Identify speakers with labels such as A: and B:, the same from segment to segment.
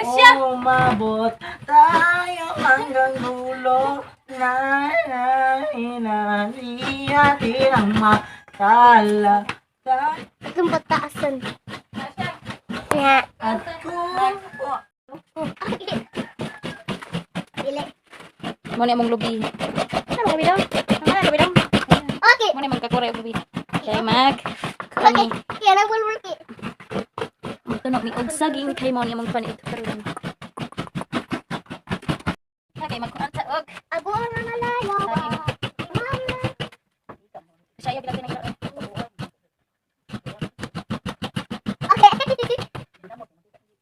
A: Ari siya.
B: Umabot tayo hanggang dulo. Inahihatin ang matala.
C: Itong pataasan. Nga.
B: At kung
C: Dili.
A: Mo ni among lubi.
C: Ano kami daw?
A: Ano lubi dong?
C: Okay.
A: Mo ni magkakore og lubi. Kay mag
C: Okay.
A: kani.
C: Kaya na bulbulki.
A: Tuno mi og saging kay mo ni among panit karon. Kay magkuan sa og
C: Ako ang nalalayo ba?
A: siya bilang tinang
C: Okay.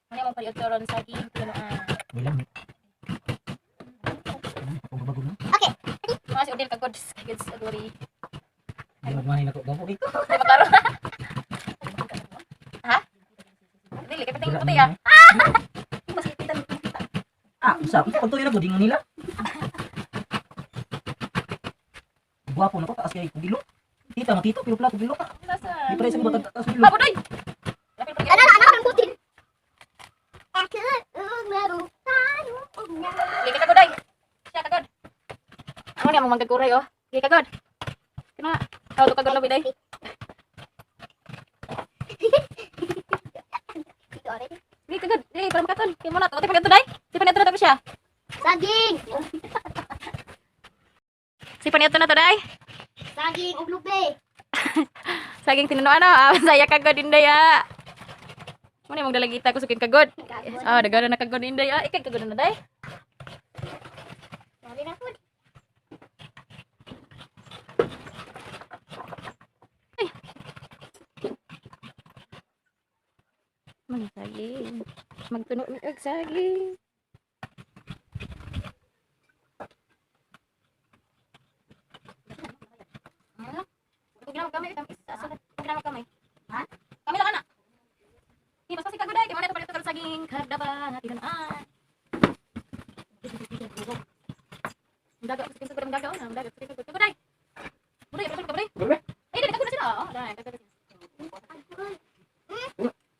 A: mo ni among panit karon saging tunuan.
B: bilang ni. Bago na.
C: Okay.
A: Mga si Odil kagod kids adori.
B: Ay magmani na ko gapo eh.
A: Ay magkaro. Ha? Dili kay pating puti ah. Mas kita.
B: Ah, usap. Pag tuyo na budingan nila. Guwapo na ko taas kay kugilo. Kita makita pero pala kugilo ka. Di pa rin sa batag taas kugilo.
A: Baboy.
C: Ano ang putin? Ako ang laro tayo.
A: Dili ka goday. Siya kagod. Ano ni among magkakuray oh. Dili kagod. Kana kagod kagod labi day. Dili kagod. Dili para makaton. Kay mo na to pagkaton day. Si panito na to siya.
C: Saging.
A: Si panito na to day.
C: Saging ug lubi.
A: Saging tinuno ano. Saya kagod inday ah. Mo ni mong dalagita ko sukin kagod. Ah, dagana na kagod inday ah. Ikay kagod na day.
C: Sabi na food.
A: Man saging. Magtuno mi og saging. Ano? Ginamit kami itang isa sa ginamit kami. Ha? Kami lang ana. Di basta si kaguday, di man ito palito saging kada ba natin na. Daga sa pinto daga na, daga sa pinto kaguday. Buday, apa kaguday? Eh, dili ka na sila. Oh, dai, daga.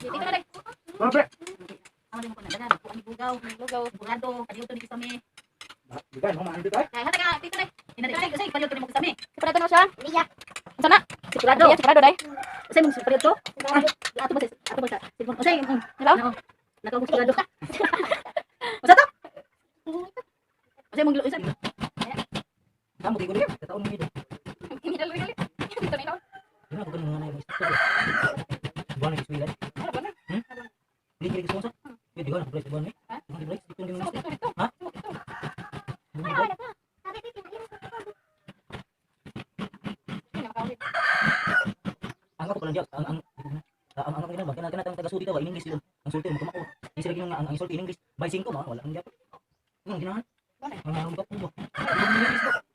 A: Dili ka na dai.
B: Pre.
A: Ang mo ko na dagan, ang bugaw, bugado, kadiyo to dito sa mi.
B: Bukan mo man dito ay.
A: Kaya hata ka, dito dai. Inadai kasi kadiyo to mo sa mi. Sigurado na siya.
C: Liya.
A: Sana? Sigurado. Sigurado dai. Kasi mong sigurado. Ato ba sa? Sigurado. Kasi hello? Nakaw mo sigurado. Masa to? Kasi mong isa.
B: Kamu tigo dia, tahu ni dia.
A: Ini dali. Ito ni no.
B: Ano ko ganun nga na yung istorya. Buwan ng iswilan.
A: Ano ba na?
B: Hindi kiri sponsor. Eh, di ko na price buwan ni.
A: Ha?
B: Di price dito din
A: Ito,
B: na.
A: ito.
B: Ha?
A: Ito.
B: Di
A: Ay,
B: price.
A: ay,
C: Sabi ko
A: Ini makawit.
B: Ang ako pala diyan, ang ano ba? Kana taga sudi ka ba in English yun. Ang sulti mo kumako. Yung sila ang sulti in English. By 5 ba? Wala ang diyan. Ang ginahan. Ang naroon ka po.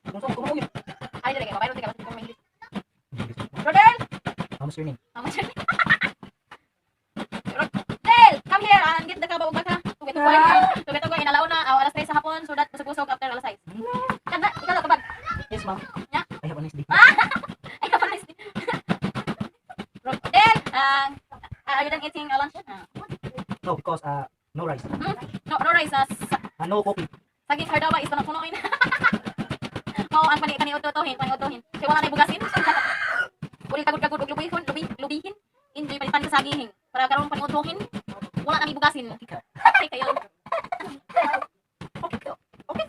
B: Kung saan kumako yun.
A: Ay, dali ka. Mayroon ka ba sa English? Rodel!
B: How's your name?
A: Tama siya. Rodel! Come here! Anggit na ka ba ka? Tugat ko inalaw na alas 3 sa hapon so that busog after alas 6. Kada, ikaw ka bag.
B: Yes, ma'am.
A: Ya?
B: I have a nice day.
A: Ay, kapalis. Rodel! Are you done eating lunch?
B: No, because no rice.
A: No, no rice.
B: No coffee.
A: Saging hardawa is panang-punoin. Mao ang paniutohin. Kaya wala na ibugasin. Uli kagod og lubihin. Hindi palitan sa saging. Para karon paniutohin. Wala na ibugasin. Okay kayo.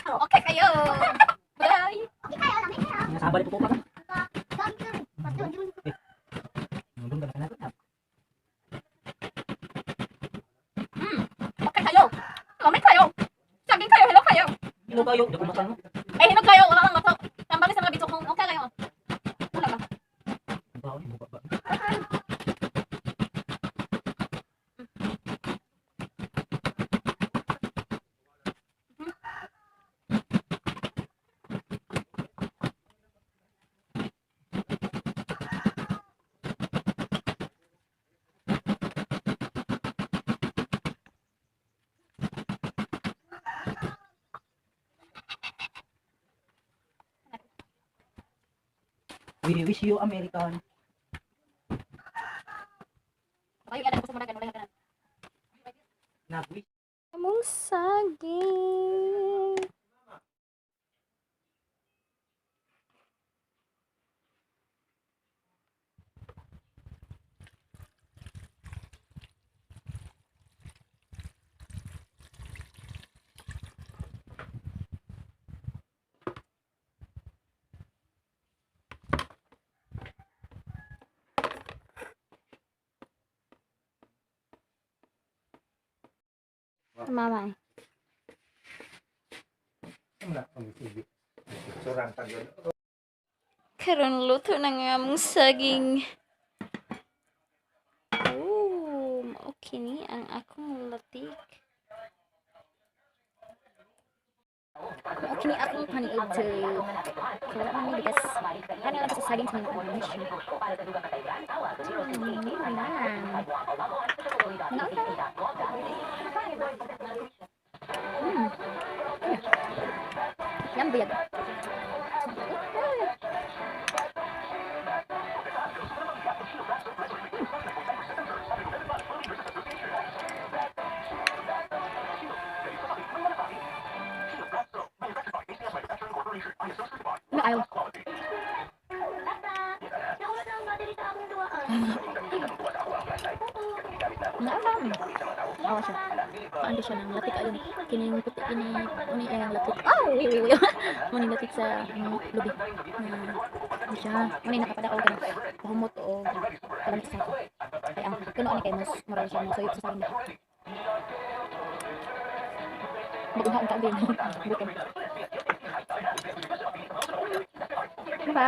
A: Okay kayo. Bye.
B: Sabay po pa ka.
C: Saging. Pasto yun.
B: Nandun ka na natin.
A: Okay kayo. Comment kayo. Saging kayo, hello kayo.
B: Ilo kayo, di ko makan mo.
A: Eh, hinog kayo. Wala lang mato. Tambali sa mga bitsok kung okay kayo. Wala ba?
B: Ang tao ni buka ba. We wish you American.
A: Kayo nga ko sa mga ganun.
B: Nag-wish.
A: among saging. Mama. Karon luto na nga among saging. Oh, mao kini ang akong latik. Mao kini akong paniid to. Kaya man ni bigas. Ano lang sa saging sa mga mission. Yang biyag. Ano ayaw? Naalam. Awa siya. Paano siya ng latik ayun. Kining puti kini uni ay ang latik. Oh, wiwi. Uni latik sa lubi. Na siya. Uni nakapadakaw ka na. Pahumot o palamig sa ako. Ay ang kuno ani kay mas moral siya mo sayop sa sarili. Mag-uha ang kaabin. Bukan. Ano ba?